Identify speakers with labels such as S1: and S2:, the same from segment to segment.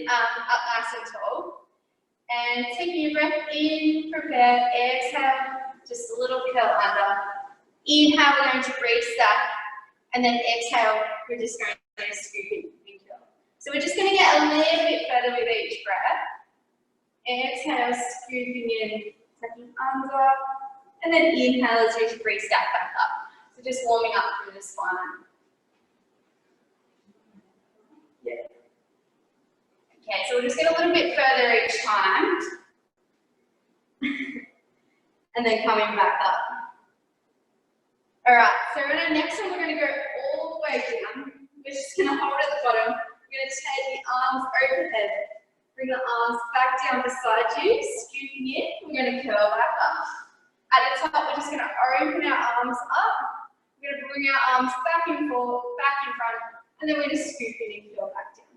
S1: up nice and tall. And taking your breath in, prepare, exhale, just a little curl under. Inhale, we're going to restack, and then exhale, we're just going to scoop in and curl. So we're just going to get a little bit further with each breath. Exhale, scooping in, tucking under, and then inhale as we restack back up. So just warming up through the spine. Yeah. Okay, so we'll just get a little bit further each time. And then coming back up. Alright, so on our next one, we're going to go all the way down. We're just going to hold at the bottom. We're going to take the arms overhead. Bring the arms back down beside you, scooping in. We're going to curl back up. At the top, we're just going to open our arms up. We're going to bring our arms back and forth, back in front, and then we're going to scoop in and curl back down.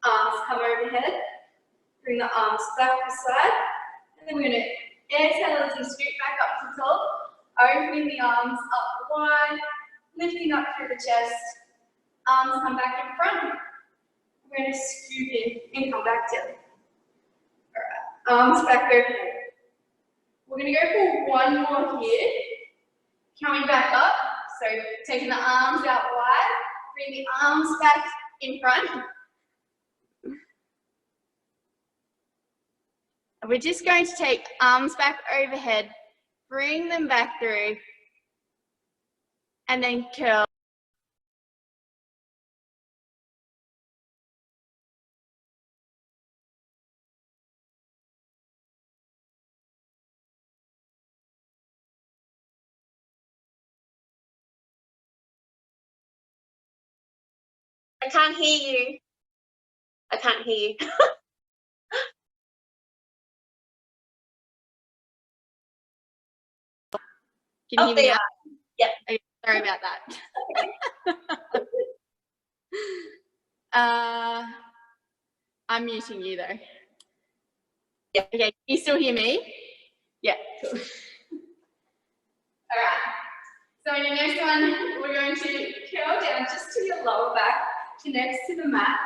S1: Arms come overhead. Bring the arms back beside, and then we're going to exhale as we scoop back up to top. Opening the arms up wide, lifting up through the chest. Arms come back in front. We're going to scoop in and come back down. Alright, arms back overhead. We're going to go for one more here. Coming back up, so taking the arms out wide, bring the arms back in front. And we're just going to take arms back overhead, bring them back through, and then curl.
S2: I can't hear you. I can't hear you.
S1: Can you hear me now?
S2: Yeah.
S1: Okay, sorry about that. I'm muting you though.
S2: Yeah.
S1: Okay, can you still hear me? Yeah, cool. Alright, so in your next one, we're going to curl down just to your lower back, connects to the mat.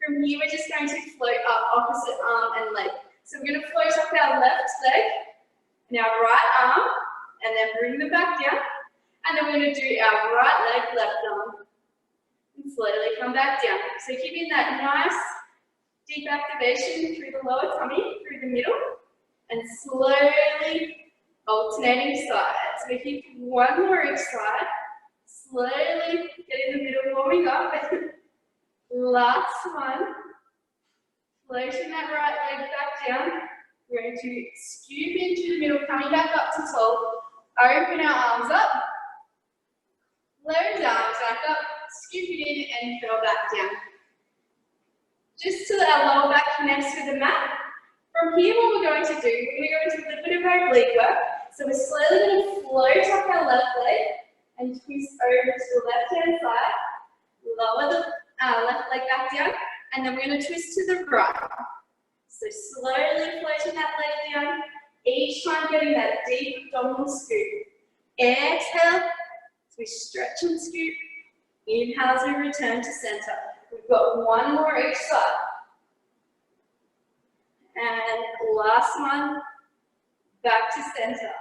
S1: From here, we're just going to float up opposite arm and leg. So we're going to float up our left leg and our right arm, and then bring them back down. And then we're going to do our right leg, left arm. And slowly come back down. So keeping that nice deep activation through the lower tummy, through the middle, and slowly alternating sides. We keep one more each side. Slowly getting the middle warming up. Last one. Floating that right leg back down. We're going to scoop into the middle, coming back up to tall. Open our arms up. Close arms back up. Scoop it in and curl back down. Just till our lower back connects with the mat. From here, what we're going to do, we're going to go into a little bit of our oblique work. So we're slowly going to float up our left leg and twist over to the left-hand side. Lower the left leg back down, and then we're going to twist to the right. So slowly floating that leg down, each time getting that deep abdominal scoop. Exhale, as we stretch and scoop. Inhale as we return to center. We've got one more each side. And last one, back to center.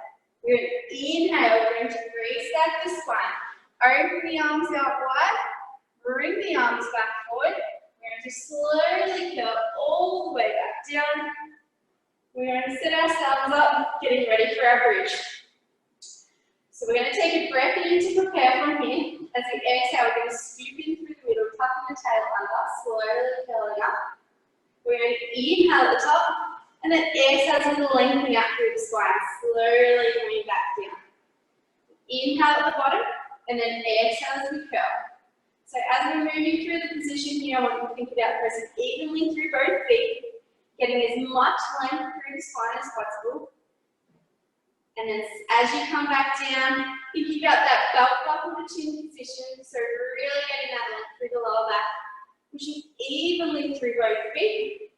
S1: We're going to inhale, we're going to restack the spine. Open the arms out wide, bring the arms back forward. We're going to slowly curl all the way back down. We're going to set ourselves up, getting ready for our bridge. So we're going to take a breath in to prepare from here. As we exhale, we're going to scoop in through the middle, tucking the tail under, slowly curling up. We're going to inhale at the top, and then exhale as we're lengthening out through the spine, slowly coming back down. Inhale at the bottom, and then exhale as we curl. So as we're moving through the position here, I want you to think about pressing evenly through both feet, getting as much length through the spine as possible. And then as you come back down, thinking about that belt buckle to chin position, so really getting that length through the lower back, pushing evenly through both feet,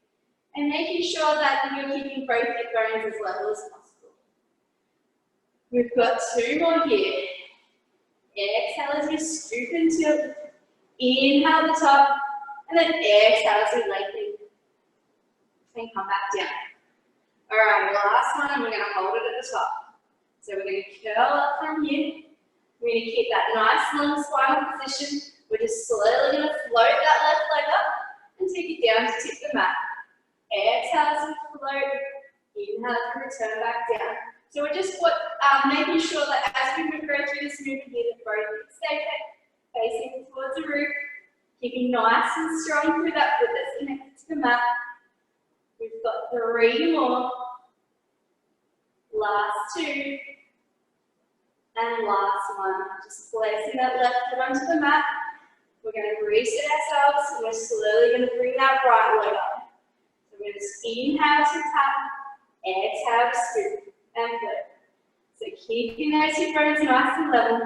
S1: and making sure that you're keeping both hip bones as level as possible. We've got two more here. Exhale as we scoop and tilt. Inhale at the top, And then exhale as we lengthen. And come back down. All right, last one, and we're going to hold it at the top. So we're going to curl up from here. We're going to keep that nice long spinal position. We're just slowly going to float that left leg up and take it down to tip the mat. Exhale as we float. Inhale as we return back down. So we're just making sure that as we go through this movement here, that both feet stay facing towards the roof, keeping nice and strong through that foot that's connected to the mat. We've got 3 more. Last 2. And last one. Just placing that left foot onto the mat. We're going to reset ourselves and we're slowly going to bring that right leg up. So we're going to inhale to tap, exhale to scoop and flip. So keeping those hip bones nice and level.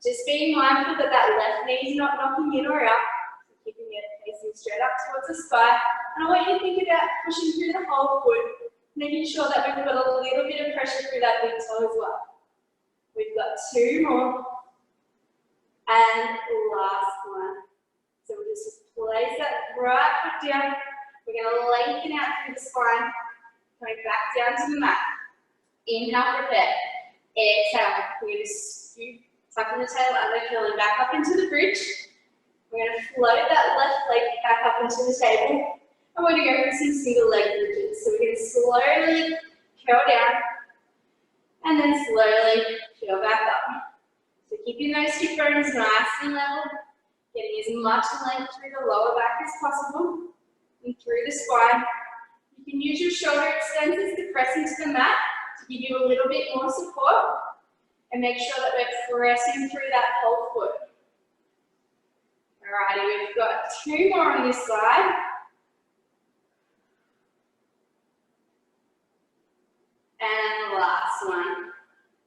S1: Just being mindful that that left knee is not knocking in or out. So keeping it facing straight up towards the sky. And I want you to think about pushing through the whole foot, making sure that we've got a little bit of pressure through that big toe as well. We've got 2 more. And last one. So we'll just place that right foot down. We're going to lengthen out through the spine. Coming back down to the mat. Inhale, prepare. Exhale. We're going to scoop, tucking the tail under, curling back up into the bridge. We're going to float that left leg back up into the table. And we're going to go for some single leg bridges. So we're going to slowly curl down. And then slowly curl back up. So keeping those hip bones nice and level. Getting as much length through the lower back as possible. And through the spine. You can use your shoulder extensors to press into the mat to give you a little bit more support. And make sure that we're pressing through that whole foot. Alrighty, we've got 2 more on this side. And last one.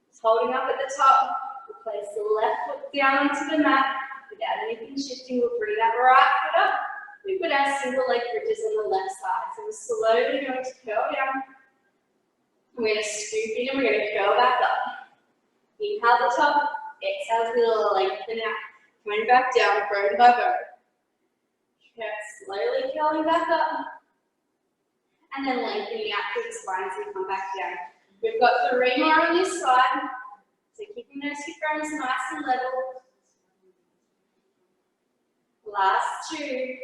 S1: Just holding up at the top. We'll place the left foot down onto the mat. Without anything shifting, we'll bring that right foot up. We put our single leg bridges on the left side. So we're slowly going to curl down. We're going to scoop in and we're going to curl back up. Inhale the top, exhale as we lengthen out. Coming back down, bone by bone. Slowly curling back up. And then lengthening out through the spine as we come back down. We've got 3 more on this side. So keeping those hip bones nice and level. Last 2.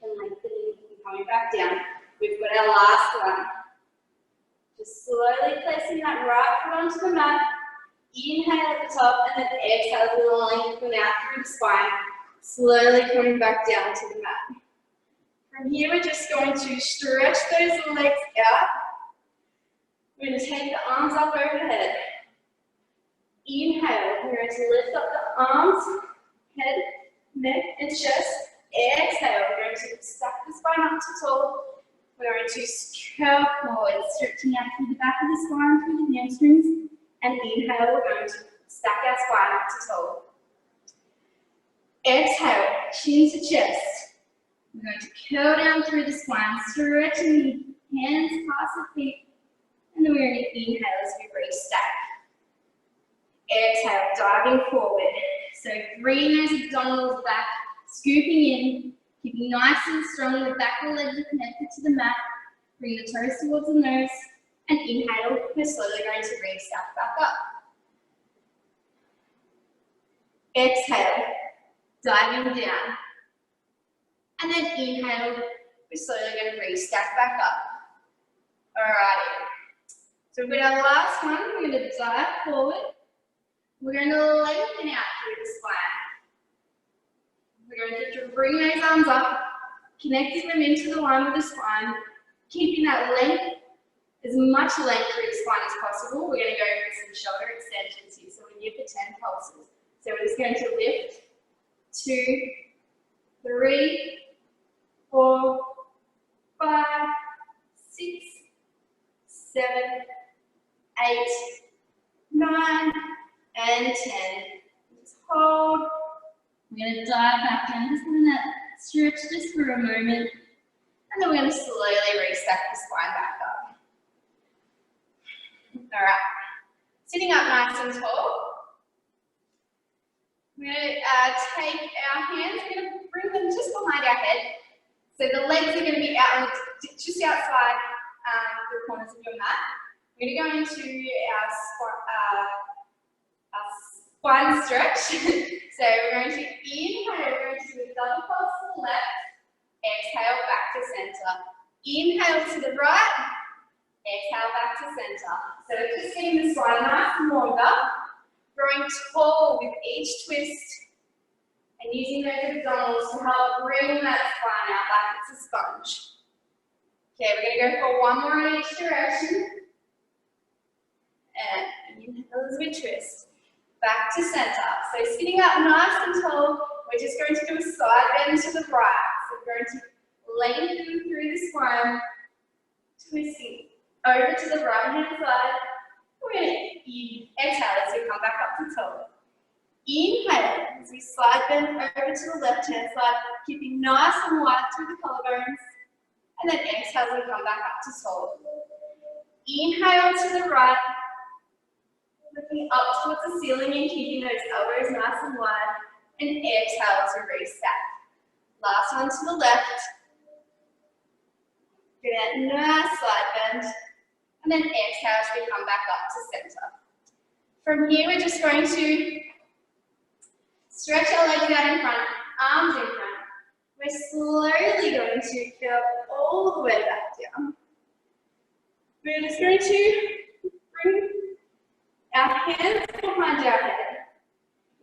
S1: And lengthening and coming back down. We've got our last one. Just slowly placing that right foot onto the mat. Inhale at the top and then exhale as we lengthen out through the spine. Slowly coming back down to the mat. From here, we're just going to stretch those legs out. We're going to take the arms up overhead. Inhale, we're going to lift up the arms, head, neck, and chest. Exhale, we're going to stack the spine up to tall. We're going to curl forward, stretching out through the back of the spine, through the hamstrings. And inhale, we're going to stack our spine up to tall. Exhale, chin to chest. We're going to curl down through the spine, stretching the hands past the feet. And then we're going to inhale as we re-stack. Exhale, diving forward. So bringing those abdominals back, scooping in, keeping nice and strong. The back of the legs are connected to the mat. Bring the toes towards the nose. And inhale, we're slowly going to re-stack back up. Exhale, diving down. And then inhale, we're slowly going to re-stack back up. Alrighty. So with our last one, we're going to dive forward. We're going to lengthen out through the spine. We're going to bring those arms up, connecting them into the line of the spine, keeping that length, as much length through the spine as possible. We're going to go for some shoulder extensions here. So we're here for 10 pulses. So we're just going to lift, 2, 3, 4, 5, 6, 7, 8, 9, and 10. Just hold. We're going to dive back down. Just going to stretch just for a moment. And then we're going to slowly restack the spine back up. All right. Sitting up nice and tall. We're going to take our hands, we're going to bring them just behind our head. So the legs are going to be out just outside the corners of your mat. We're going to go into our spine stretch. So we're going to inhale, we're going to do a double pulse to the left, exhale back to center. Inhale to the right, exhale back to center. So we're just getting the spine nice and longer, growing tall with each twist, and using those abdominals to help bring that spine out like it's a sponge. Okay, we're going to go for one more in each direction. And inhale as we twist. Back to center. So sitting up nice and tall, we're just going to do a side bend to the right. So we're going to lengthen through the spine, twisting over to the right hand side. We're going to exhale as we come back up to tall. Inhale as we side bend over to the left hand side, keeping nice and wide through the collarbones. And then exhale as we come back up to tall. Inhale to the right, looking up towards the ceiling and keeping those elbows nice and wide. And exhale to reset. Last one to the left. Get that nice side bend. And then exhale as we come back up to center. From here, we're just going to stretch our legs out in front, arms in front. We're slowly going to curl all the way back down. We're just going to bring our hands behind our head.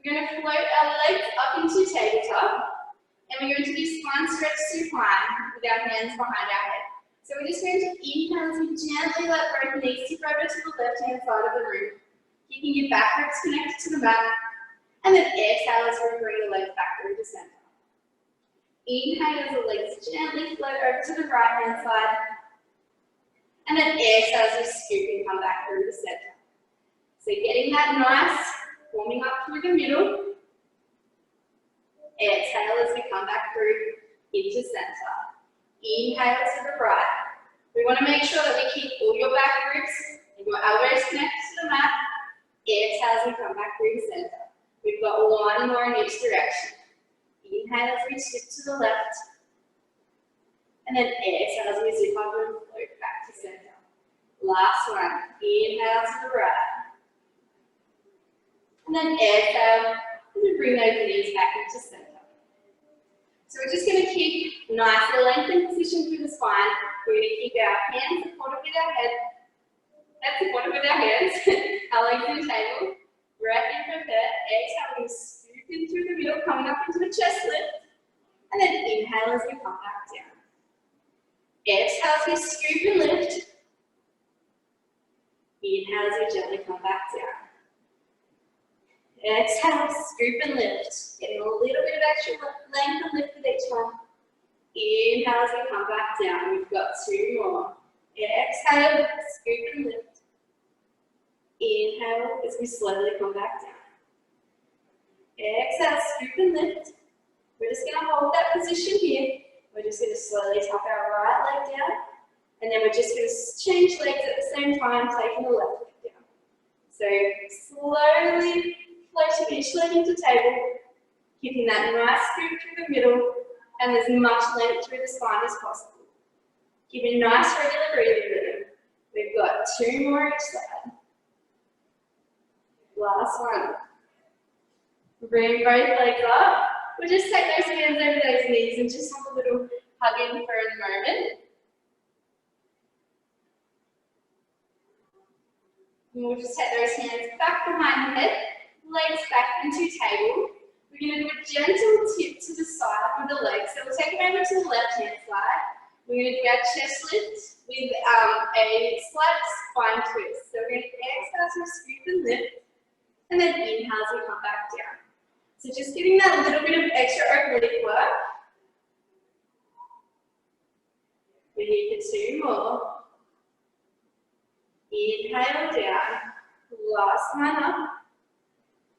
S1: We're going to float our legs up into tabletop, and we're going to do spine stretch supine with our hands behind our head. So we're just going to inhale as we gently let both knees tip over to the left-hand side of the room, keeping your back ribs connected to the mat, and then exhale as we bring the legs back through to center. Inhale as the legs gently float over to the right-hand side, and then exhale as we scoop and come back through to center. So getting that nice warming up through the middle. Exhale as we come back through into center. Inhale to the right. We want to make sure that we keep all your back ribs and your elbows connected to the mat. Exhale as we come back through to center. We've got one more in each direction. Inhale as we shift to the left. And then exhale as we zip up and float back to center. Last one. Inhale to the right. And then exhale as we bring those knees back into center. So we're just going to keep nicely lengthened position through the spine. We're going to keep our hands supported with our head. Supported with our hands. Our legs in the table. Breath in from there. Exhale, we scoop in through the middle, coming up into a chest lift. And then inhale as we come back down. Exhale as we scoop and lift. Inhale as we gently come back down. Exhale, scoop and lift. Getting a little bit of extra length and lift with each one. Inhale as we come back down. We've got two more. Exhale, scoop and lift. Inhale as we slowly come back down. Exhale, scoop and lift. We're just going to hold that position here. We're just going to slowly tuck our right leg down. And then we're just going to change legs at the same time, taking the left leg down. So slowly floating each leg into table, keeping that nice scoop through the middle and as much length through the spine as possible. Keeping a nice regular breathing rhythm. We've got two more each side. Last one. Bring both legs up. We'll just take those hands over those knees and just have a little hug in for a moment. And we'll just take those hands back behind the head, legs back into table. We're going to do a gentle tip to the side with the legs. So we'll take it over to the left-hand side. We're going to do our chest lift with a slight spine twist. So we're going to exhale as we scoop and lift, and then inhale as we come back down. So just getting that little bit of extra oblique work. We're here for two more. Inhale down. Last one up.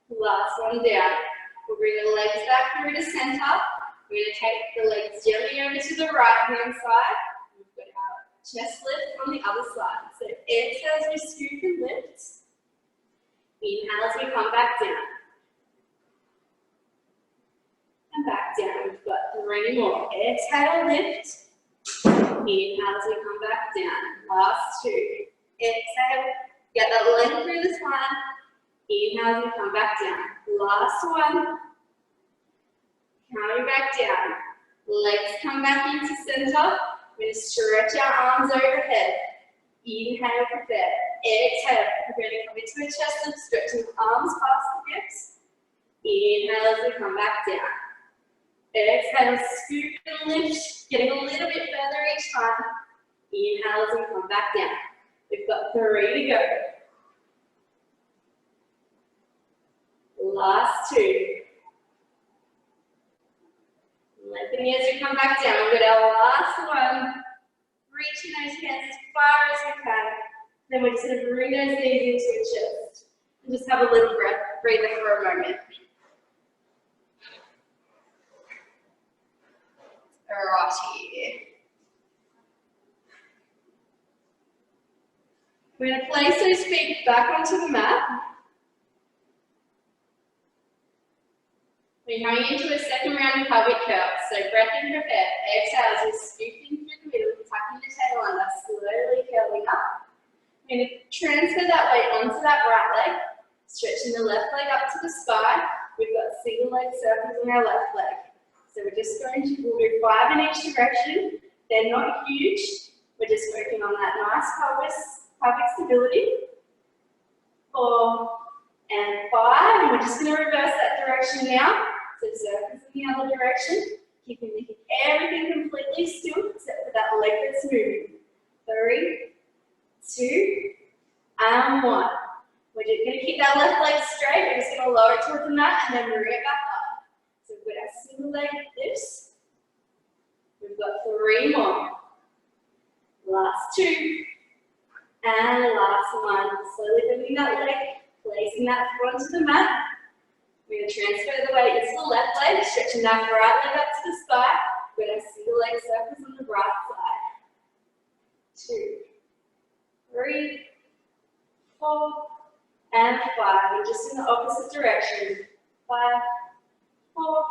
S1: Last one down. We'll bring the legs back through to center. We're going to take the legs gently over to the right hand side. We've got our chest lift on the other side. So exhale as we scoop and lift. Inhale as we come back down. and back down. We've got 3 more. Exhale, lift. Inhale as we come back down. Last 2. Exhale. Get that length through the spine. Inhale as we come back down. Last 1. Coming back down. Legs come back into center. We're going to stretch our arms overhead. Inhale, prepare. Exhale. We're going to come into a chest lift, stretching the arms past the hips. Inhale as we come back down. Exhale, scoop and lift, getting a little bit further each time. Inhale as we come back down. We've got 3 to go. Last 2. Lengthening as we come back down. We've got our last one. Reaching those hands as far as we can. Then we're just going to bring those knees into the chest. And just have a little breather for a moment. Right here. We're going to place those feet back onto the mat. We're going into a second round of pelvic curls. So breath in, prepare. Exhale as we're scooping through the middle, tucking the tail under, slowly curling up. We're going to transfer that weight onto that right leg, stretching the left leg up to the spine. We've got single leg circles on our left leg. So we're just going to, we'll do 5 in each direction. They're not huge. We're just working on that nice pelvic stability. 4 and 5. And we're just going to reverse that direction now. So circles in the other direction. Keeping everything completely still except for that leg that's moving. 3, 2, and 1. We're just going to keep that left leg straight. We're just going to lower it towards the mat and then bring it back up. So we've got our single leg lifts. We've got 3 more. Last 2. And last 1. Slowly bending that leg, placing that front to the mat. We're going to transfer the weight into the left leg, stretching that right leg up to the spine. We're going to single leg circles on the right side. 2, 3, 4, and 5. We're just in the opposite direction. 5, 4,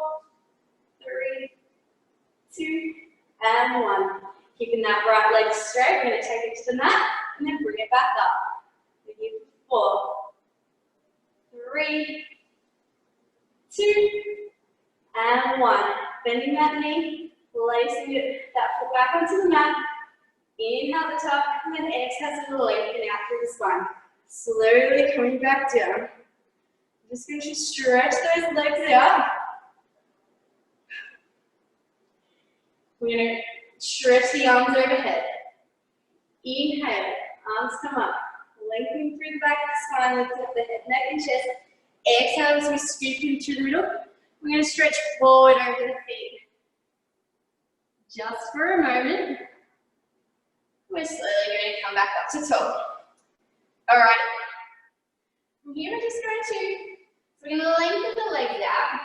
S1: 3, 2, and 1. Keeping that right leg straight, we're going to take it to the mat and then bring it back up. We give 4, 3, 2, and 1. Bending that knee, placing that foot back onto the mat. Inhale at the top, and then exhale to the lengthening out through the spine. Slowly coming back down. I'm just going to stretch those legs out. We're going to stretch the arms overhead. Inhale, arms come up. Lengthening through the back of the spine, lifting up the head, neck, and chest. Exhale as we scoop in through the middle. We're going to stretch forward over the feet. Just for a moment. We're slowly going to come back up to top. All right. From here, we're just going to lengthen the legs out.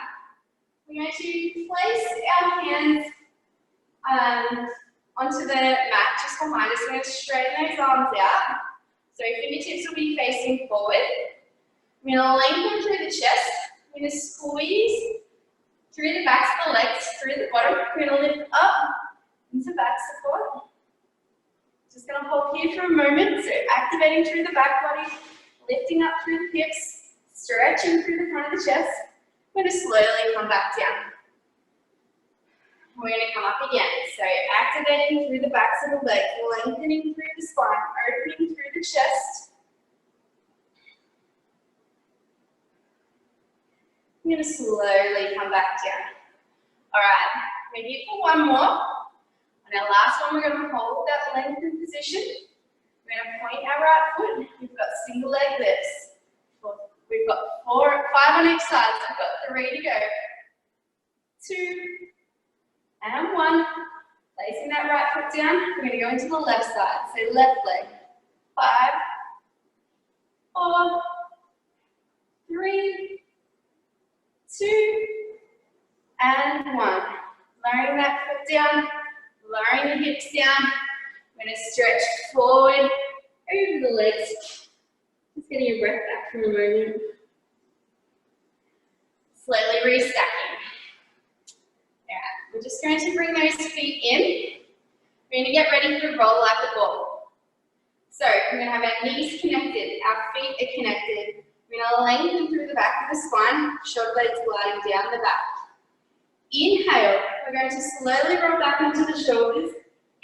S1: We're going to place our hands onto the mat just behind us. We're going to straighten those arms out. So fingertips will be facing forward. We're going to lengthen through the chest. We're going to squeeze through the backs of the legs, through the bottom. We're going to lift up into back support. Just going to hold here for a moment. So activating through the back body, lifting up through the hips, stretching through the front of the chest. We're going to slowly come back down. We're going to come up again. So activating through the backs of the legs, lengthening through the spine, opening through the chest. I'm going to slowly come back down. All right, we're here for 1 more. On our last one, we're going to hold that lengthened position. We're going to point our right foot. We've got single leg lifts. We've got 5 on each side, so we've got 3 to go. 2, and 1. Placing that right foot down, we're going to go into the left side. So left leg. 5, 4, 3, 2, and 1. Lowering that foot down, lowering the hips down. We're going to stretch forward over the legs. Just getting your breath back for a moment. Slowly restacking. We're just going to bring those feet in. We're going to get ready to roll like a ball. So we're going to have our knees connected, our feet are connected. We're going to lengthen through the back of the spine, shoulder blades gliding down the back. Inhale, we're going to slowly roll back into the shoulders.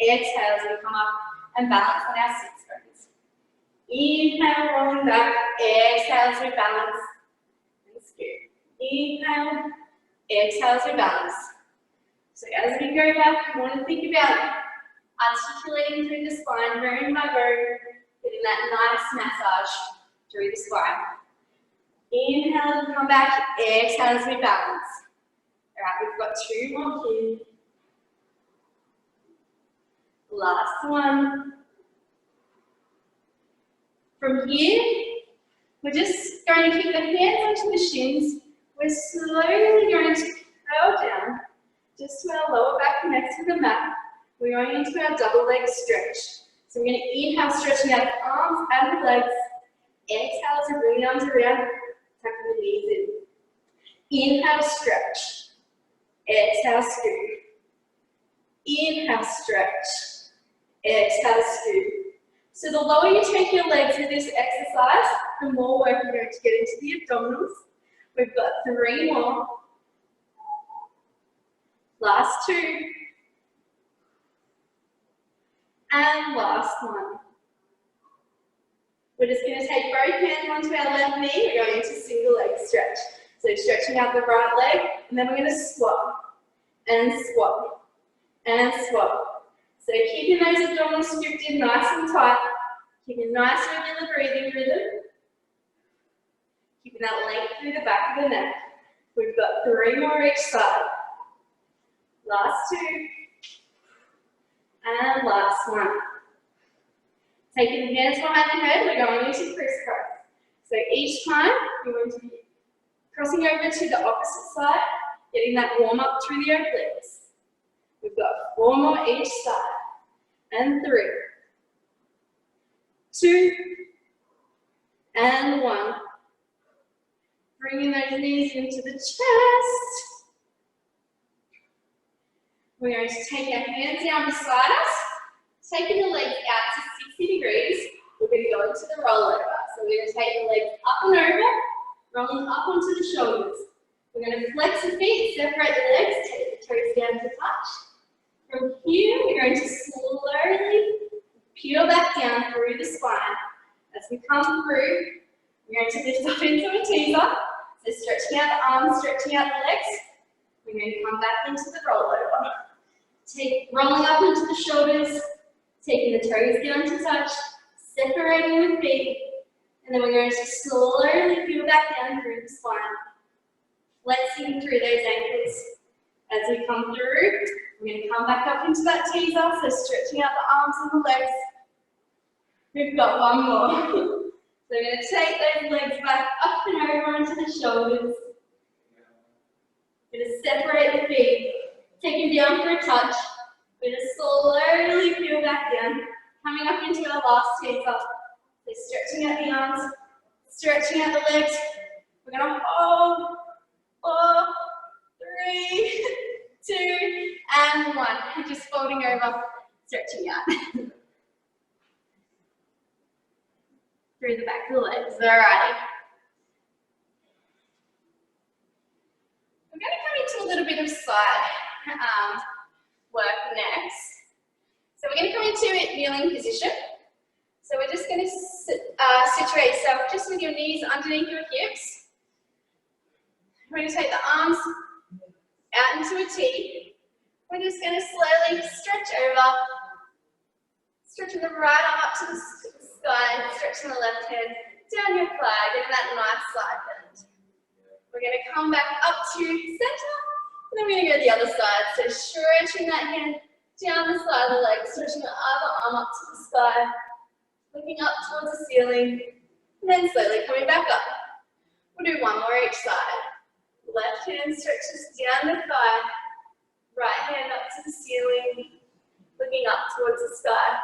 S1: Exhale as we come up and balance on our sits bones. Inhale, rolling back. Exhale as we balance and scoot. Inhale, exhale as we balance. So as we go back, you want to think about articulating through the spine, bone by bone, getting that nice massage through the spine. Inhale, come back. Exhale as we balance. All right, we've got 2 more here. Last one. From here, we're just going to keep the hands onto the shins. We're slowly going to curl down just to our lower back next to the mat. We're going into our double leg stretch. So we're going to inhale, stretching out the arms and the legs. Exhale to bring the arms around, tucking the knees in. Inhale, stretch. Exhale, scoot. Inhale, stretch. Exhale, scoot. So the lower you take your legs with this exercise, the more work you're going to get into the abdominals. We've got 3 more. Last 2. And last one. We're just going to take both hands onto our left knee. We're going into single leg stretch. So stretching out the right leg, and then we're going to swap, and swap, and swap. So keeping those abdominals scripted nice and tight, keeping nice regular breathing rhythm, keeping that length through the back of the neck. We've got 3 more each side. Last 2. And last one. Taking the hands behind the head, we're going into crisscross. So each time, you're going to be crossing over to the opposite side, getting that warm up through the obliques. We've got 4 more each side. And 3. 2. And 1. Bringing those knees into the chest. We're going to take our hands down beside us, taking the legs out to 60 degrees. We're going to go into the rollover. So we're going to take the legs up and over, rolling up onto the shoulders. We're going to flex the feet, separate the legs, take the toes down to touch. From here, we're going to slowly peel back down through the spine. As we come through, we're going to lift up into a teaser. So stretching out the arms, stretching out the legs. We're going to come back into the rollover. Rolling up into the shoulders, taking the toes down to touch, separating the feet, and then we're going to slowly peel back down through the spine, flexing through those ankles. As we come through, we're going to come back up into that teaser, so stretching out the arms and the legs. We've got 1 more. So we're going to take those legs back up and over onto the shoulders. We're going to separate the feet. Take them down for a touch. We're going to slowly peel back down, coming up into our last teaser. So stretching out the arms, stretching out the legs. We're going to hold, 4, 3, 2, and 1. And just folding over, stretching out. Through the back of the legs. Alrighty. We're going to come into a little bit of side work next. So we're going to come into a kneeling position. So we're just going to situate yourself just with your knees underneath your hips. We're going to take the arms out into a T. We're just going to slowly stretch over, stretching the right arm up to the sky and stretching the left hand down your thigh, getting that nice side bend. We're going to come back up to center. And then we're going to go to the other side. So stretching that hand down the side of the leg, stretching the other arm up to the sky, looking up towards the ceiling, and then slowly coming back up. We'll do 1 more each side. Left hand stretches down the thigh, right hand up to the ceiling, looking up towards the sky.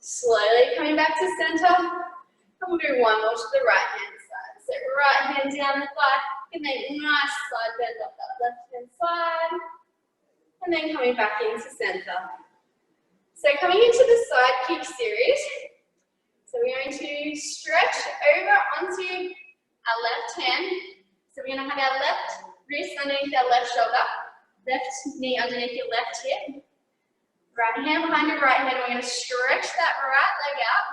S1: Slowly coming back to center, and we'll do 1 more to the right hand side. So right hand down the thigh, and then nice side bend up that left hand side. and then coming back into center. So coming into the side kick series, so we're going to stretch over onto our left hand. So we're going to have our left wrist underneath our left shoulder, left knee underneath your left hip, right hand behind your right hand. We're going to stretch that right leg out.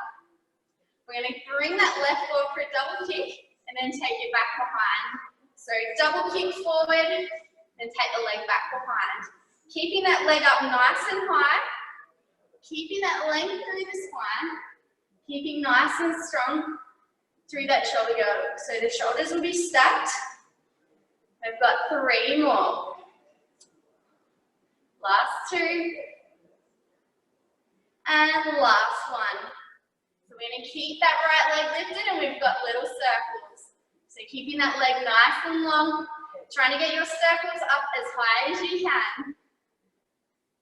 S1: We're going to bring that left forward for a double kick and then take it back behind. So double kick forward and take the leg back behind. Keeping that leg up nice and high, keeping that length through the spine, keeping nice and strong through that shoulder girdle. So the shoulders will be stacked. I've got 3 more. Last 2. And last one. So we're going to keep that right leg lifted and we've got little circles. So keeping that leg nice and long, trying to get your circles up as high as you can.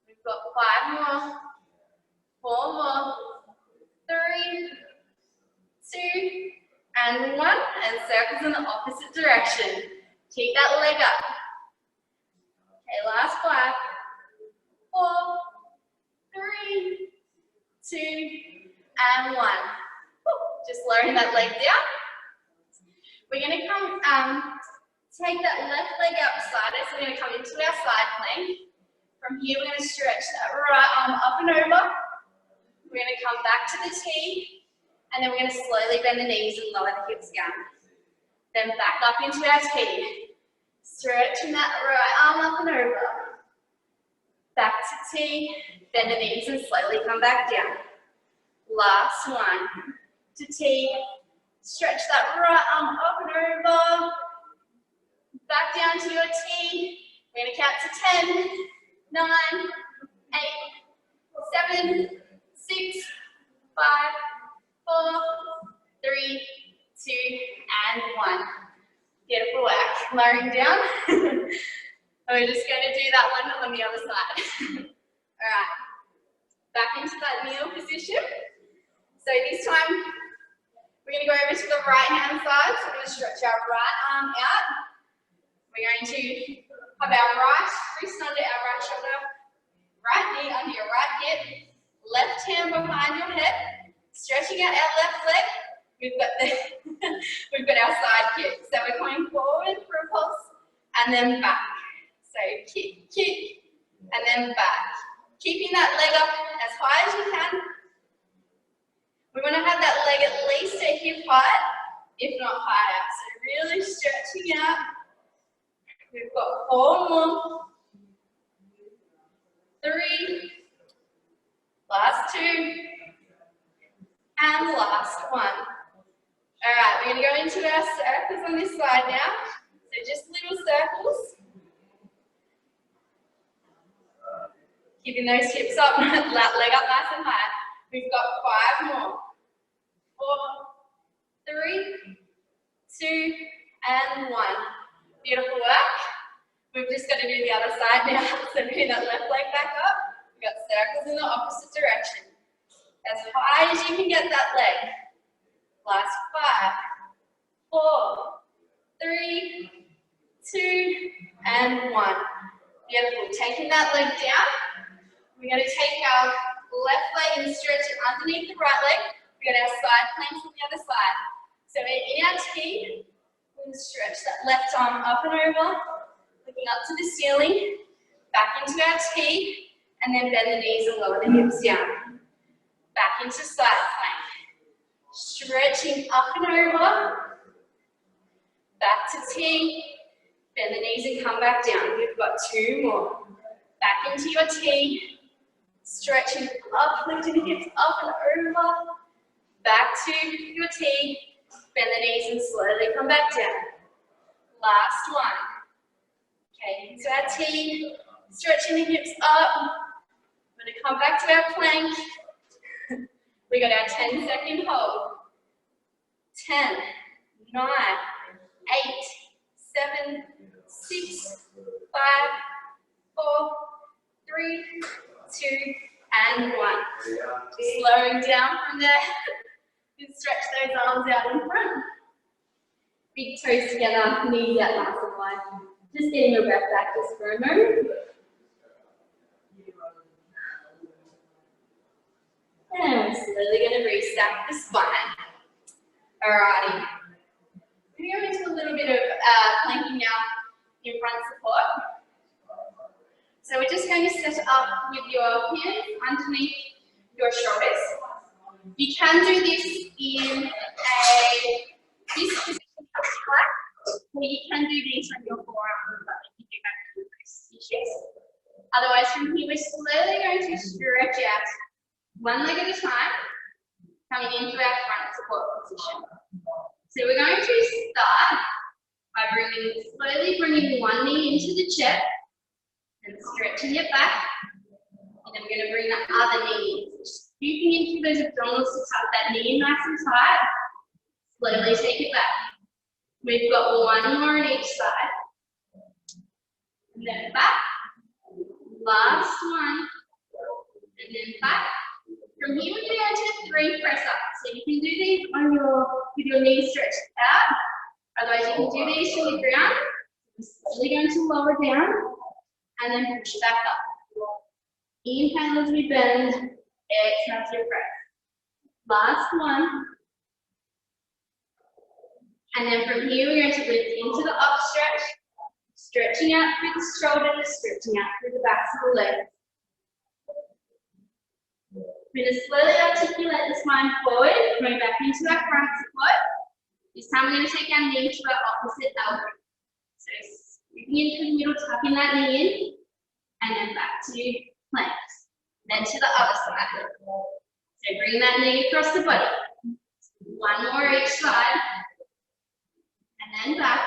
S1: We've got 5 more, 4 more, 3, 2, and 1, and circles in the opposite direction. Keep that leg up. Okay, last 5, 4, 3, 2, and 1. Just lowering that leg down. We're going to come, take that left leg out beside us. We're going to come into our side plank. From here, we're going to stretch that right arm up and over. We're going to come back to the T, and then we're going to slowly bend the knees and lower the hips down. Then back up into our T. Stretching that right arm up and over. Back to T, bend the knees and slowly come back down. Last one. To T, stretch that right arm up and over. Back down to your T. We're going to count to 10, 9, 8, 7, 6, 5, 4, 3, 2, and 1. Beautiful work. Lowering down. We're just going to do that one on the other side. All right. Back into that kneel position. So this time, we're going to go over to the right hand side. So we're going to stretch our right arm out. We're going to have our right wrist under our right shoulder, right knee under your right hip, left hand behind your head, stretching out our left leg. We've got our side kick. So we're coming forward for a pulse and then back. So kick, kick, and then back. Keeping that leg up as high as you can. We want to have that leg at least at hip height, if not higher. So really stretching out. We've got 4 more. 3. Last 2. And last 1. All right, we're going to go into our circles on this side now. So just little circles. Keeping those hips up, leg up nice and high. We've got 5 more. 4, 3, 2, and 1. Beautiful work. We've just got to do the other side now. So bring that left leg back up. We've got circles in the opposite direction. As high as you can get that leg. Last 5, 4, 3, 2, and 1. Beautiful. Taking that leg down. We're going to take our left leg and stretch it underneath the right leg. We've got our side planks on the other side. So in our T, we're going to stretch that left arm up and over, looking up to the ceiling, back into our T, and then bend the knees and lower the hips down. Back into side plank. Stretching up and over, back to T, bend the knees and come back down. We've got 2 more. Back into your T, stretching up, lifting the hips up and over, back to your T, bend the knees and slowly come back down. Last one. Okay, into our T, stretching the hips up. We're going to come back to our plank. We got our 10-second hold. 10, 9, 8, 7, 6, 5, 4, 3, 2, and 1. Slowing down from there. Just stretch those arms out in front. Big toes together, knees out nice and wide. Just getting your breath back just for a moment. slowly going to restack the spine. Alrighty. We're going to go into a little bit of planking now in front support. So we're just going to set up with your hands underneath your shoulders. You can do this in this position, or you can do these on your forearm, but if you do back to those issues. Otherwise, from here, we're slowly going to stretch out one leg at a time, coming into our front support position. So we're going to start by slowly bringing one knee into the chest and stretching it back. And then we're going to bring the other knee in. Scooping into those abdominals to tuck that knee in nice and tight. Slowly take it back. We've got one more on each side. And then back. Last one. And then back. From here we're going to do 3 press ups. So you can do these on with your knees stretched out. Otherwise you can do these to the ground. We're slowly going to lower down and then push back up. Inhale as we bend, exhale as you press. Last one. And then from here we're going to lift into the up stretch, stretching out through the shoulders, stretching out through the backs of the legs. We're going to slowly articulate the spine forward, coming back into our front support. This time we're going to take our knee to our opposite elbow. So scooping into the middle, tucking that knee in, and then back to planks. Then to the other side. So bring that knee across the body. One more each side. And then back.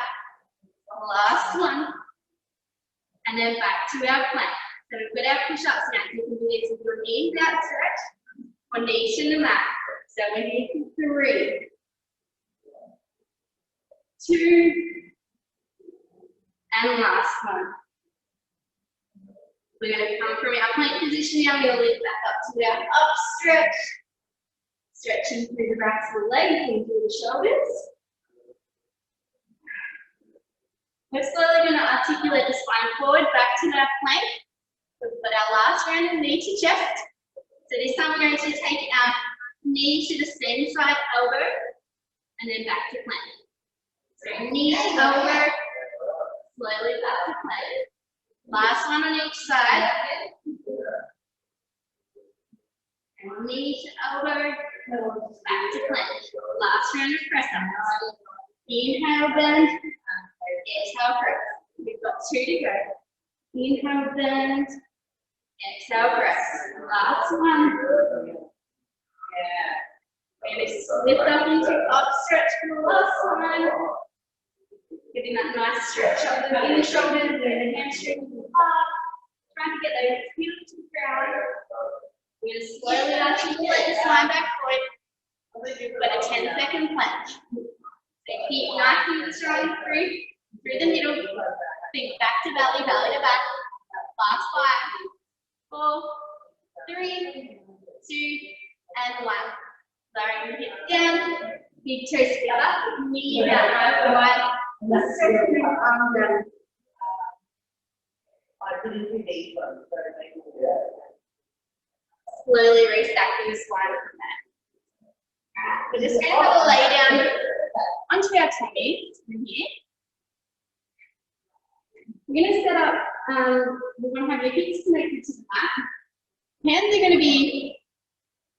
S1: Last one. And then back to our plank. So we've got our push-ups now. You can do this with your knees outstretched or knees to the mat. So we're here for 3, 2, and last one. We're going to come from our plank position now. We're going to lift back up to our up stretch. Stretching through the backs of the legs and through the shoulders. We're slowly going to articulate the spine forward back to that plank. We've got our last round of knee to chest. So this time we're going to take our knee to the same side elbow and then back to plank. So knee to elbow, slowly back to plank. Last one on each side. And knee to elbow, back to plank. Last round of press ups. Inhale, bend. Exhale, press. We've got 2 to go. Inhale, bend. Exhale, press. Last one. We're going to lift up into up stretch for the last one. Getting that nice stretch up in the shoulders and the hamstrings and the heart. Trying to get those heels to the ground. We're going to slowly articulate the spine back forward. We've got a 10-second plank. So keep nice and strong through the middle. Think back to belly, belly to back. Last 5, 4, 3, 2, and 1. Lowering the hips down. Big toes together. Knee down, right, wide. Slowly restacking the spine from there. We're just going to lay down onto our tummy from here. We're going to set up, we're going to have your hips connected to the mat. Hands are going to be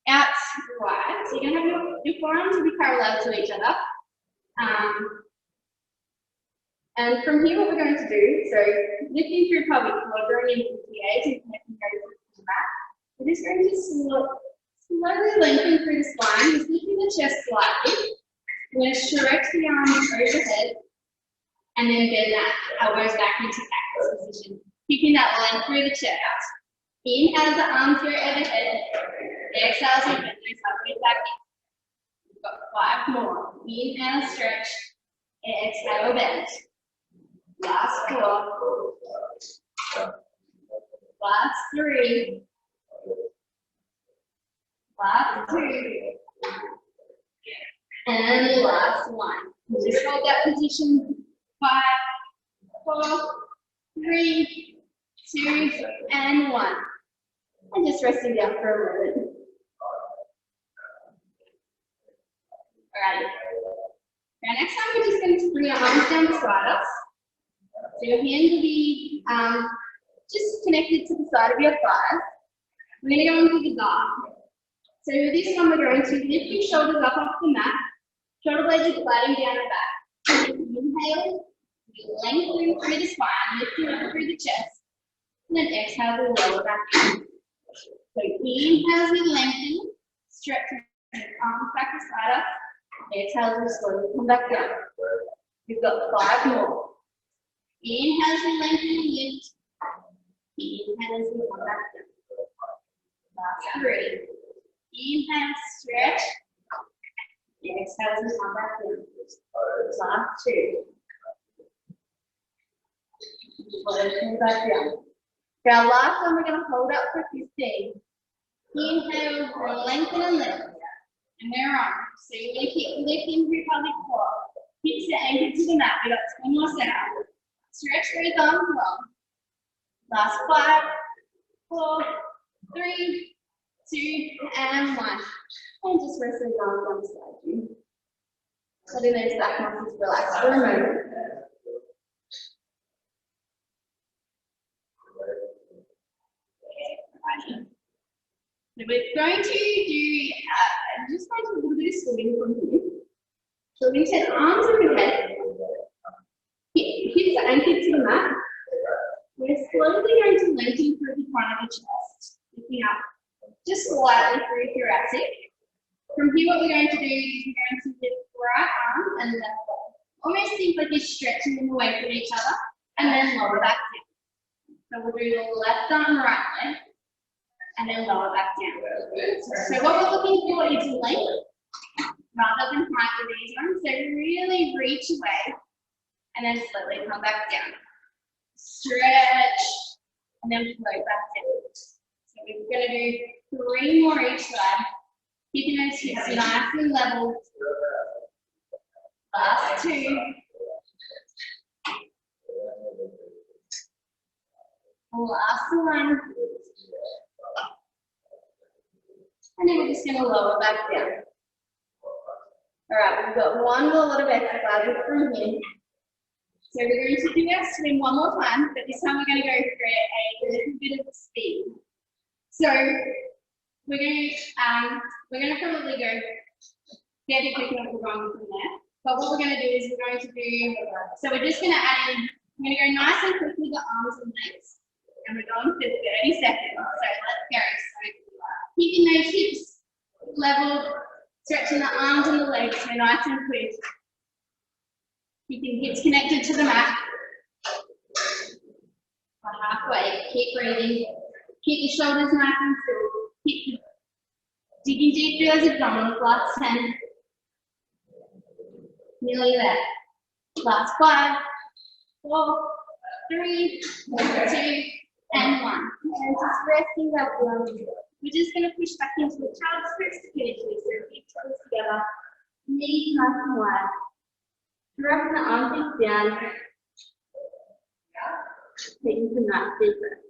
S1: out wide, so you're going to have your forearms will be parallel to each other. And from here, what we're going to do, so lifting through pelvic floor, going into the PAs and connecting those to the mat. We're just going to slowly lengthen through the spine, just lifting the chest slightly. We're going to stretch the arms overhead and then bend that elbows back into cactus position, keeping that length through the chest. Inhale as the arms go overhead. Exhale as you bend those elbows back in. We've got 5 more. Inhale, stretch. Exhale, bend. Last 4. Last 3. Last 2. And last 1. Just hold that position. 5, 4, 3, 2, and 1. And just resting down for a moment. Alrighty. Now next time we're just going to bring your arms down beside us. So your hands will be just connected to the side of your thighs. We're going to go into the guard. So with this one, we're going to lift your shoulders up off the mat. Shoulder blades are gliding down the back. Inhale, we lengthen through the spine, lifting up through the chest. And then exhale, we lower back down. So inhale, we lengthen, stretch your arms back beside us. Exhale, we slowly come back down. We've got 5 more. Inhale, we lengthen and lift. Inhale, we come back down. Last 3. Inhale, stretch. Exhale, we come back down. Last 2. Come back down. For our last one, we're going to hold up for 15. Inhale, we'll lengthen and lift. And we're on. So you're going to keep lifting through pelvic floor. Hips are anchored to the mat. We've got 2 more seconds. Stretch those arms long. Last 5, 4, 3, 2, and 1. And just rest those arms on the side you. Letting those back muscles relax for a moment. So we're going to do, just going to do a little bit of swimming from here. So we're going to set arms overhead. Hips are anchored to the mat. We're slowly going to lengthen through the front of the chest, lifting up just slightly through thoracic. From here, what we're going to do is we're going to lift right arm and left leg. Almost seems like you're stretching them away from each other, and then lower back down. So we'll do the left arm, right leg, and then lower back down. So what we're looking for is length rather than height with these ones. So really reach away, and then slowly come back down. Stretch, and then float back down. So we're going to do 3 more each side. Keeping those hips nice and level. Last 2. Last 1. And then we're just going to lower back down. Alright, we've got 1 more lot of exercises from here. So we're going to do our swim 1 more time, but this time we're going to go for a little bit of speed. So we're going to probably go fairly quick enough to go on from there. But what we're going to do is we're going to do, so we're just going to add in, I'm going to go nice and quick with the arms and legs. And we're going for 30 seconds. So let's go. So keeping those hips level, stretching the arms and the legs, so nice and quick. Keeping hips connected to the mat. For halfway, keep breathing. Keep your shoulders nice and still. Keep digging deep through those abdominals. Last 10. Nearly there. Last 5, 4, 3, 2, and 1. And just resting that down. We're just going to push back into the child's pose repeatedly. So big toes together, knees nice and wide. Dropping the armpits down. Taking some nice deep breaths.